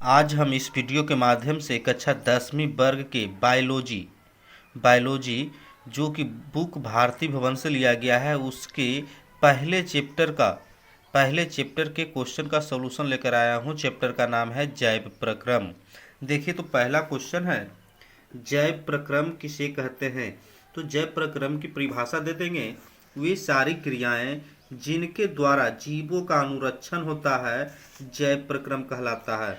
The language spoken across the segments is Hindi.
आज हम इस वीडियो के माध्यम से कक्षा 10वीं वर्ग के बायोलॉजी जो कि बुक भारती भवन से लिया गया है उसके पहले चैप्टर के क्वेश्चन का सॉल्यूशन लेकर आया हूं। चैप्टर का नाम है जैव प्रक्रम। देखिए तो पहला क्वेश्चन है, जैव प्रक्रम किसे कहते हैं। तो जैव प्रक्रम की परिभाषा दे देंगे, वे सारी क्रियाएं जिनके द्वारा जीवों का अनुरक्षण होता है जैव प्रक्रम कहलाता है।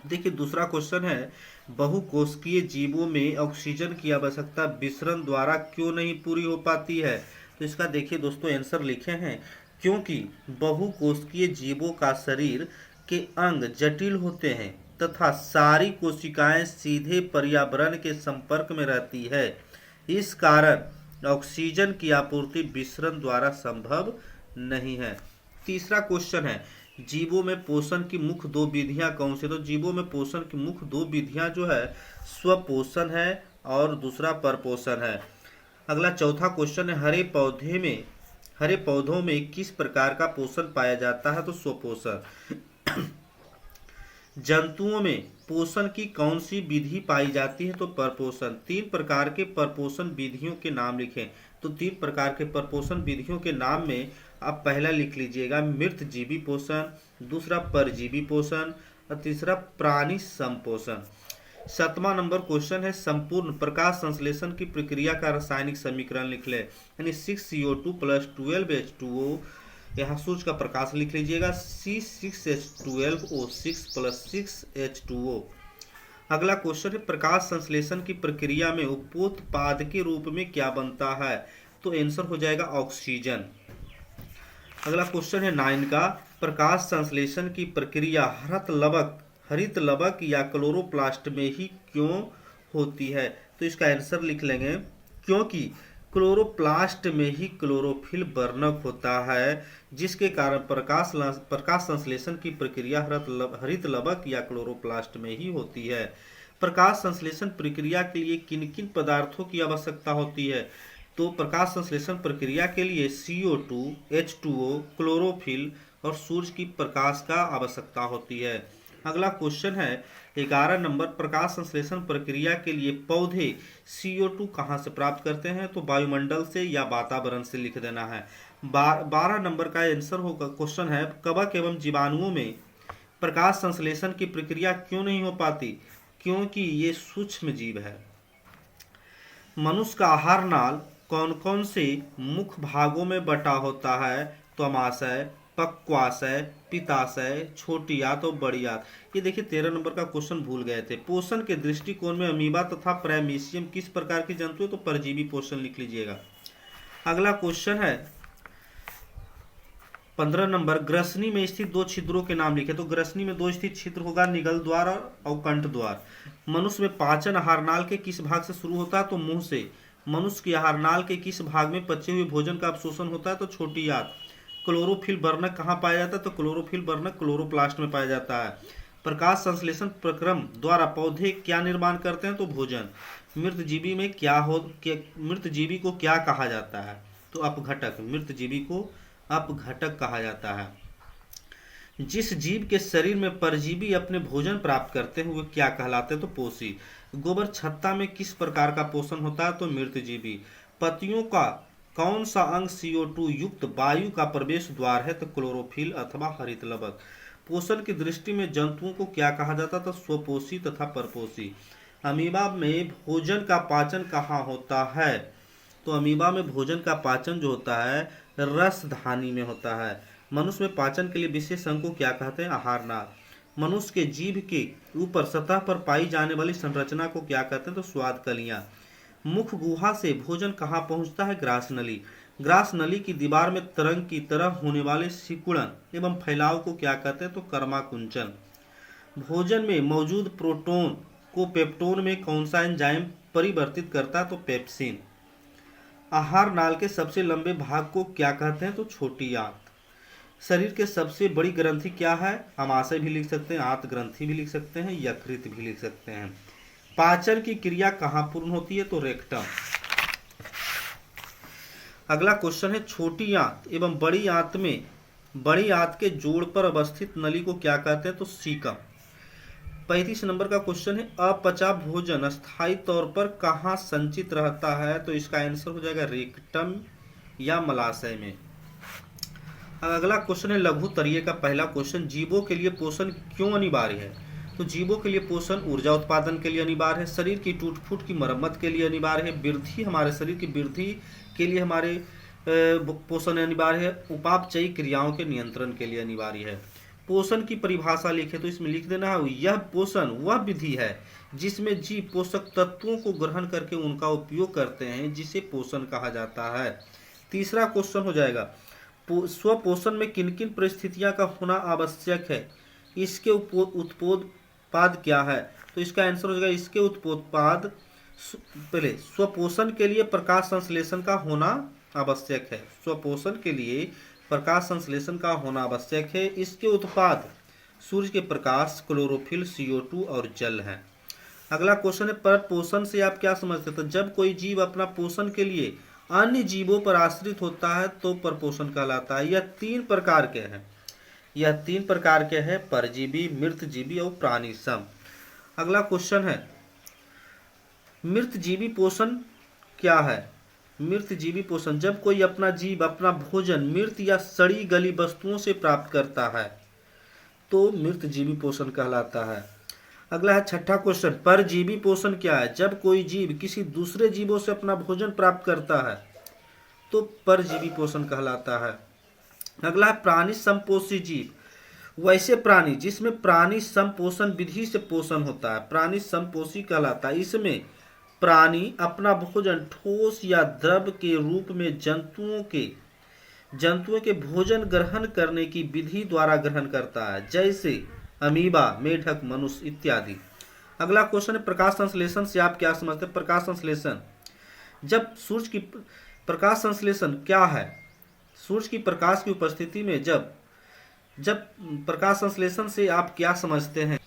देखिए दूसरा क्वेश्चन है, बहुकोशिकीय जीवों में ऑक्सीजन की आवश्यकता विसरण द्वारा क्यों नहीं पूरी हो पाती है। तो इसका देखिए दोस्तों आंसर लिखे हैं, क्योंकि बहुकोशिकीय जीवों का शरीर के अंग जटिल होते हैं तथा सारी कोशिकाएं सीधे पर्यावरण के संपर्क में रहती है। इस कारण ऑक्सीजन की आपूर्ति विसरण द्वारा संभव नहीं है। तीसरा क्वेश्चन है, जीवों में पोषण की मुख्य दो विधियां कौन सी। तो जीवों में पोषण की मुख्य दो विधियां जो है स्वपोषण है और दूसरा परपोषण है। अगला चौथा क्वेश्चन है, हरे पौधों में किस प्रकार का पोषण पाया जाता है। तो स्वपोषण। जंतुओं में पोषण की कौन सी विधि पाई जाती है। तो परपोषण। तीन प्रकार के परपोषण विधियों के नाम लिखें। तो तीन प्रकार के परपोषण विधियों के नाम में आप पहला लिख लीजिएगा मृतजीवी पोषण, दूसरा परजीवी पोषण और तीसरा प्राणी संपोषण। 7वां नंबर क्वेश्चन है, संपूर्ण प्रकाश संश्लेषण की प्रक्रिया का रासायनिक समीकरण लिख ले। यानी 6CO2 + 12H2O, यहाँ सूर्य का प्रकाश लिख लीजिएगा C6H12O6 + 6H2O। अगला क्वेश्चन है, प्रकाश संश्लेषण की प्रक्रिया में उपोत्पाद के रूप में क्या बनता है। तो आंसर हो जाएगा ऑक्सीजन। अगला क्वेश्चन है 9 का, प्रकाश संश्लेषण की प्रक्रिया हरित लवक या क्लोरोप्लास्ट में ही क्यों होती है। तो इसका आंसर लिख लेंगे, क्योंकि क्लोरोप्लास्ट में ही क्लोरोफिल वर्णक होता है, जिसके कारण प्रकाश संश्लेषण की प्रक्रिया हरित लवक या क्लोरोप्लास्ट में ही होती है। प्रकाश संश्लेषण प्रक्रिया के लिए किन किन पदार्थों की आवश्यकता होती है। तो प्रकाश संश्लेषण प्रक्रिया के लिए CO2, H2O, क्लोरोफिल और सूर्य की प्रकाश का आवश्यकता होती है। अगला क्वेश्चन है 11 नंबर, प्रकाश संश्लेषण प्रक्रिया के लिए पौधे CO2 कहाँ से प्राप्त करते हैं। तो वायुमंडल से या वातावरण से लिख देना है। 12 नंबर का आंसर होगा, क्वेश्चन है, कवक एवं जीवाणुओं में प्रकाश संश्लेषण की प्रक्रिया क्यों नहीं हो पाती। क्योंकि ये सूक्ष्म जीव है। मनुष्य का आहार नाल कौन कौन से मुख्य भागों में बटा होता है। तो अमाशय, पक्वाशय, पित्ताशय, छोटी आंत और बड़ी आंत। ये देखिए 13 नंबर का क्वेश्चन भूल गए थे। पोषण के दृष्टिकोण में अमीबा तथा प्राइमेशियम किस प्रकार की जंतु है। तो परजीवी पोषण लिख लीजिएगा। अगला क्वेश्चन है 15 नंबर, ग्रसनी में स्थित दो छिद्रों के नाम लिखे। तो ग्रसनी में दो स्थित छिद्र होगा, निगल द्वार और कंठ द्वार। मनुष्य में पाचन आहारनाल के किस भाग से शुरू होता है। तो मुंह से। मनुष्य की आहारनाल के किस भाग में पचे हुए भोजन का अवशोषण होता है। तो छोटी आंत। क्लोरोफिल वर्णक कहाँ पाया जाता है। तो क्लोरोफिल वर्णक क्लोरोप्लास्ट में पाया जाता है। प्रकाश संश्लेषण प्रक्रम द्वारा पौधे क्या निर्माण करते हैं। तो भोजन। मृतजीवी को क्या कहा जाता है। तो अपघटक। मृतजीवी को अपघटक कहा जाता है। जिस जीव के शरीर में परजीवी अपने भोजन प्राप्त करते हैं वे क्या कहलाते हैं। तो पोषी। गोबर छत्ता में किस प्रकार का पोषण होता है। तो मृतजीवी। पत्तियों का कौन सा अंग CO2 युक्त वायु का प्रवेश द्वार है। तो क्लोरोफिल अथवा हरित लवक। पोषण की दृष्टि में जंतुओं को क्या कहा जाता है। तो स्वपोषी तथा परपोषी। अमीबा में भोजन का पाचन कहाँ होता है। तो अमीबा में भोजन का पाचन जो होता है रसधानी में होता है। मनुष्य में पाचन के लिए विशेष अंग को क्या कहते हैं। आहार नाल। मनुष्य के जीभ के ऊपर सतह पर पाई जाने वाली संरचना को क्या कहते हैं। तो स्वाद कलियां। मुख गुहा से भोजन कहाँ पहुंचता है। ग्रास नली। ग्रास नली की दीवार में तरंग की तरह होने वाले सिकुड़न एवं फैलाव को क्या कहते हैं। तो कर्माकुंचन। भोजन में मौजूद प्रोटोन को पेप्टोन में कौन सा एंजाइम परिवर्तित करता है। तो पेप्सिन। आहार नाल के सबसे लंबे भाग को क्या कहते हैं। तो छोटी आंत। शरीर के सबसे बड़ी ग्रंथि क्या है। अमाशय भी लिख सकते हैं, आंत ग्रंथि भी लिख सकते हैं, यकृत भी लिख सकते हैं। पाचन की क्रिया कहाँ पूर्ण होती है। तो रेक्टम। अगला क्वेश्चन है, छोटी आंत एवं बड़ी आंत के जोड़ पर अवस्थित नली को क्या कहते हैं। तो सीकम। 35 नंबर का क्वेश्चन है, अपचा भोजन अस्थायी तौर पर कहाँ संचित रहता है? तो इसका आंसर हो जाएगा रेक्टम या मलाशय में। अगला क्वेश्चन है लघु तरीये का पहला क्वेश्चन, जीवों के लिए पोषण क्यों अनिवार्य है? तो जीवों के लिए पोषण ऊर्जा उत्पादन के लिए अनिवार्य है, शरीर की टूट फूट की मरम्मत के लिए अनिवार्य है, वृद्धि हमारे शरीर की वृद्धि के लिए हमारे पोषण अनिवार्य है, उपापचयी क्रियाओं के नियंत्रण के लिए अनिवार्य है। पोषण की परिभाषा लिखे तो इसमें लिख देना है, यह पोषण वह विधि है जिसमें जीव पोषक तत्वों को ग्रहण करके उनका उपयोग करते हैं, जिसे पोषण कहा जाता है। तीसरा क्वेश्चन हो जाएगा, स्वपोषण में किन किन परिस्थितियां का होना आवश्यक है? इसके उत्पोत्पाद क्या है? तो इसका आंसर हो जाएगा, इसके उत्पोत्पाद पहले स्वपोषण के लिए प्रकाश संश्लेषण का होना आवश्यक है। स्वपोषण के लिए प्रकाश संश्लेषण का होना आवश्यक है। इसके उत्पाद सूर्य के प्रकाश, क्लोरोफिल, CO2 और जल है। अगला क्वेश्चन है, पर पोषण से आप क्या समझते हैं? तो जब कोई जीव अपना पोषण के लिए अन्य जीवों पर आश्रित होता है तो परपोषण कहलाता है। यह तीन प्रकार के हैं, परजीवी, मृतजीवी और प्राणीसम। अगला क्वेश्चन है, मृतजीवी पोषण क्या है? मृतजीवी पोषण, जब कोई अपना जीव अपना भोजन मृत या सड़ी गली वस्तुओं से प्राप्त करता है तो मृतजीवी पोषण कहलाता है। अगला है छठा क्वेश्चन, परजीवी पोषण क्या है? जब कोई जीव किसी दूसरे जीवों से अपना भोजन प्राप्त करता है तो परजीवी पोषण कहलाता है। अगला है प्राणी समपोषी जीव, वैसे प्राणी जिसमें प्राणी समपोषण विधि से पोषण होता है, प्राणी समपोषी कहलाता है। इसमें प्राणी अपना भोजन ठोस या द्रव के रूप में जंतुओं के भोजन ग्रहण करने की विधि द्वारा ग्रहण करता है, जैसे अमीबा, मेढक, मनुष्य इत्यादि। अगला क्वेश्चन है, प्रकाश संश्लेषण से आप क्या समझते हैं? प्रकाश संश्लेषण, जब सूर्य की प्रकाश संश्लेषण क्या है? सूर्य की प्रकाश की उपस्थिति में जब प्रकाश संश्लेषण से आप क्या समझते हैं?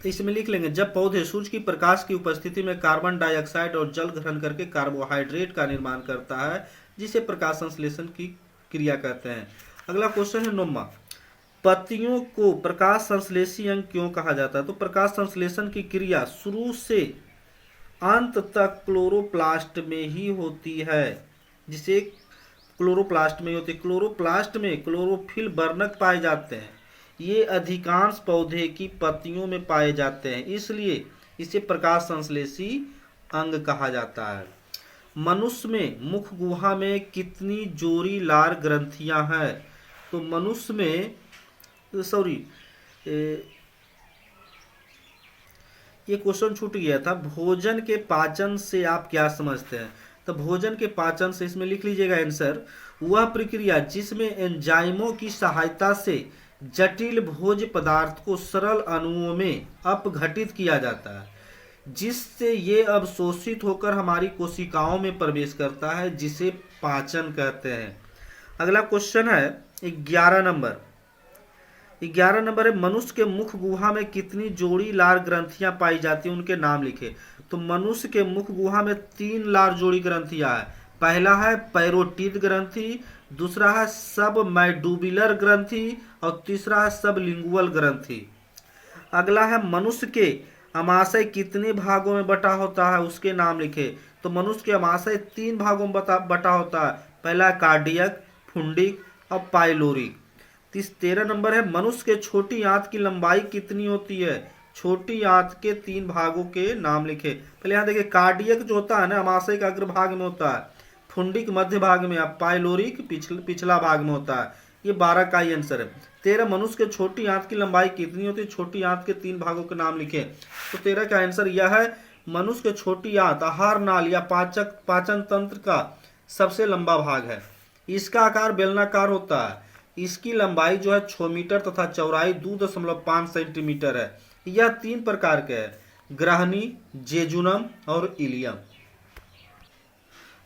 तो इसमें लिख लेंगे, जब पौधे सूर्य की प्रकाश की उपस्थिति में कार्बन डाइऑक्साइड और जल ग्रहण करके कार्बोहाइड्रेट का निर्माण करता है, जिसे प्रकाश संश्लेषण की क्रिया कहते हैं। अगला क्वेश्चन है 9वां, पत्तियों को प्रकाश संश्लेषी अंग क्यों कहा जाता है? तो प्रकाश संश्लेषण की क्रिया शुरू से अंत तक क्लोरोप्लास्ट में ही होती है, जिसे क्लोरोप्लास्ट में होती है। क्लोरोप्लास्ट में क्लोरोफिल वर्णक पाए जाते हैं, ये अधिकांश पौधे की पत्तियों में पाए जाते हैं, इसलिए इसे प्रकाश संश्लेषी अंग कहा जाता है। मनुष्य में मुख गुहा में कितनी जोड़ी लार ग्रंथियां हैं? तो मनुष्य में ये क्वेश्चन छूट गया था, भोजन के पाचन से आप क्या समझते हैं? तो भोजन के पाचन से इसमें लिख लीजिएगा आंसर, वह प्रक्रिया जिसमें एंजाइमों की सहायता से जटिल भोज्य पदार्थ को सरल अणुओं में अपघटित किया जाता है, जिससे ये अवशोषित होकर हमारी कोशिकाओं में प्रवेश करता है, जिसे पाचन कहते हैं। अगला क्वेश्चन है 11 नंबर है, मनुष्य के मुख गुहा में कितनी जोड़ी लार ग्रंथियां पाई जाती हैं? उनके नाम लिखे। तो मनुष्य के मुख गुहा में 3 लार जोड़ी ग्रंथियां है। पहला है पैरोटिड ग्रंथि, दूसरा है सबमैंडिबुलर ग्रंथि और तीसरा है सबलिंगुअल ग्रंथि। अगला है मनुष्य के अमाशय कितने भागों में बटा होता है? उसके नाम लिखे। तो मनुष्य के अमाशय 3 भागों में बटा होता है, पहला कार्डियक, फुंडिक और पाइलोरिक। 13 नंबर है, मनुष्य के छोटी आंत की लंबाई कितनी होती है? छोटी आंत के 3 भागों के नाम लिखे। पहले यहाँ देखिए, कार्डियक जो होता है ना अमाशय का अग्रभाग में होता है, फुंडिक मध्य भाग में, पाइलोरिक पिछला भाग में होता है। ये 12 का ही आंसर है। 13, मनुष्य के छोटी आंत की लंबाई कितनी होती है? छोटी आंत के 3 भागों के नाम लिखे। तो 13 का आंसर यह है, मनुष्य के छोटी आंत आहार नाल या पाचन तंत्र का सबसे लंबा भाग है। इसका आकार बेलनाकार होता है। इसकी लंबाई जो है 6 मीटर तथा चौड़ाई 2.5 सेंटीमीटर है। यह 3 प्रकार के है, ग्रहणी, जेजुनम और इलियम।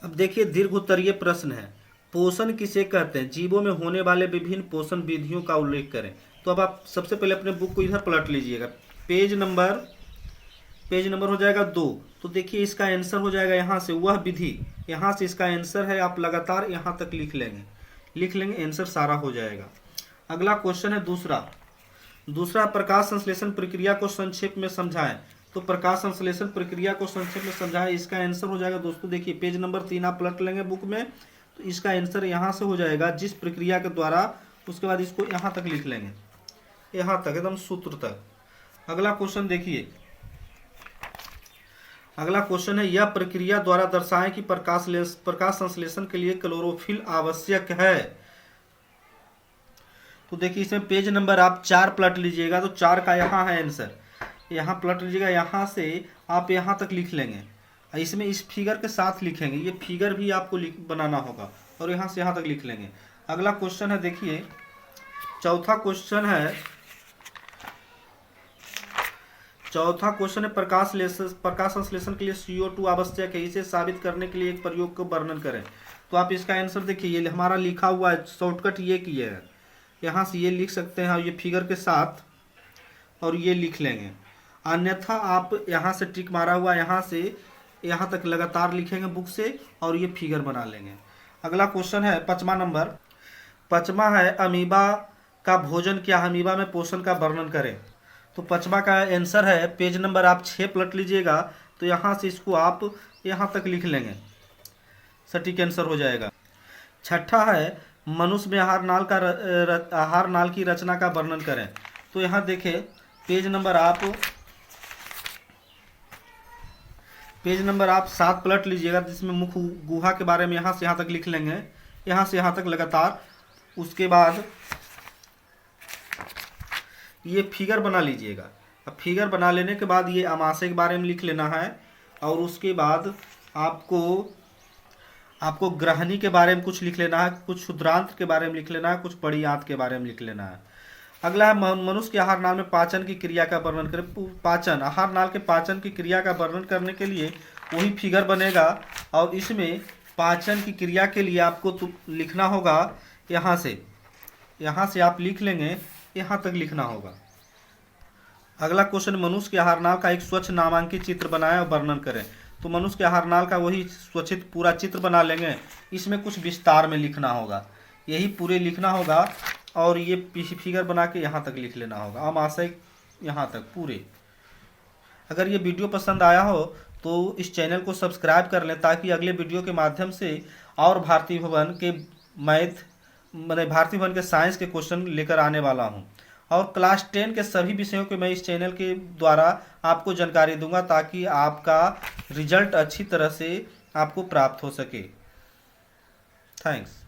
अब देखिए दीर्घोत्तरीय प्रश्न है, पोषण किसे कहते हैं? जीवों में होने वाले विभिन्न पोषण विधियों का उल्लेख करें। तो अब आप सबसे पहले अपने बुक को इधर पलट लीजिएगा, पेज नंबर हो जाएगा 2। तो देखिए इसका आंसर हो जाएगा यहाँ से, वह विधि, यहाँ से इसका आंसर है। आप लगातार यहाँ तक लिख लेंगे, आंसर सारा हो जाएगा। अगला क्वेश्चन है दूसरा, प्रकाश संश्लेषण प्रक्रिया को संक्षेप में समझाएं। तो प्रकाश संश्लेषण प्रक्रिया को संक्षेप में समझाएं, इसका आंसर हो जाएगा दोस्तों, देखिए पेज नंबर 3 आप पलट लेंगे बुक में, तो इसका आंसर यहाँ से हो जाएगा, जिस प्रक्रिया के द्वारा, उसके बाद इसको यहाँ तक लिख लेंगे, यहाँ तक एकदम सूत्र तक। अगला क्वेश्चन देखिए, अगला क्वेश्चन है, यह प्रक्रिया द्वारा दर्शाएं कि प्रकाश संश्लेषण के लिए क्लोरोफिल आवश्यक है। तो देखिए इसमें पेज नंबर आप 4 पलट लीजिएगा, तो 4 का यहाँ है आंसर, यहाँ पलट लीजिएगा, यहाँ से आप यहाँ तक लिख लेंगे, इसमें इस फिगर के साथ लिखेंगे, ये फिगर भी आपको बनाना होगा, और यहाँ से यहाँ तक लिख लेंगे। अगला क्वेश्चन है देखिए, चौथा क्वेश्चन है, प्रकाश संश्लेषण के लिए CO2 आवश्यक है, इसे साबित करने के लिए एक प्रयोग को वर्णन करें। तो आप इसका आंसर देखिए, ये हमारा लिखा हुआ है, शॉर्टकट ये किया है, यहाँ से ये लिख सकते हैं, ये फिगर के साथ, और ये लिख लेंगे। अन्यथा आप यहाँ से टिक मारा हुआ, यहाँ से यहाँ तक लगातार लिखेंगे बुक से, और ये फिगर बना लेंगे। अगला क्वेश्चन है 5वां नंबर, 5वां है, अमीबा का भोजन क्या है, अमीबा में पोषण का वर्णन करें। तो 5वां का आंसर है, पेज नंबर आप 6 पलट लीजिएगा, तो यहाँ से इसको आप यहाँ तक लिख लेंगे, सटीक आंसर हो जाएगा। 6ठा है, मनुष्य में आहार नाल की रचना का वर्णन करें। तो यहाँ देखें, पेज नंबर आप 7 पलट लीजिएगा, जिसमें मुख गुहा के बारे में यहाँ से यहाँ तक लिख लेंगे, यहाँ से यहाँ तक लगातार। उसके बाद ये फिगर बना लीजिएगा, अब फिगर बना लेने के बाद ये अमाशय के बारे में लिख लेना है, और उसके बाद आपको ग्रहणी के बारे में कुछ लिख लेना है, कुछ क्षुद्रांत के बारे में लिख लेना है, कुछ परियांत के बारे में लिख लेना है। अगला है, मनुष्य के आहार नाल में पाचन की क्रिया का वर्णन करें। आहार नाल के पाचन की क्रिया का वर्णन करने के लिए वही फिगर बनेगा, और इसमें पाचन की क्रिया के लिए आपको लिखना होगा, यहाँ से आप लिख लेंगे, यहाँ तक लिखना होगा। अगला क्वेश्चन, मनुष्य के आहार नाल का एक स्वच्छ नामांकित चित्र बनाएं और वर्णन करें। तो मनुष्य के आहार नाल का वही स्वच्छ पूरा चित्र बना लेंगे, इसमें कुछ विस्तार में लिखना होगा, यही पूरे लिखना होगा, और ये फिगर बना के यहाँ तक लिख लेना होगा, अमाशय यहाँ तक पूरे। अगर ये वीडियो पसंद आया हो तो इस चैनल को सब्सक्राइब कर लें, ताकि अगले वीडियो के माध्यम से और भारतीय भवन के साइंस के क्वेश्चन लेकर आने वाला हूँ, और क्लास 10 के सभी विषयों के मैं इस चैनल के द्वारा आपको जानकारी दूंगा, ताकि आपका रिजल्ट अच्छी तरह से आपको प्राप्त हो सके। थैंक्स।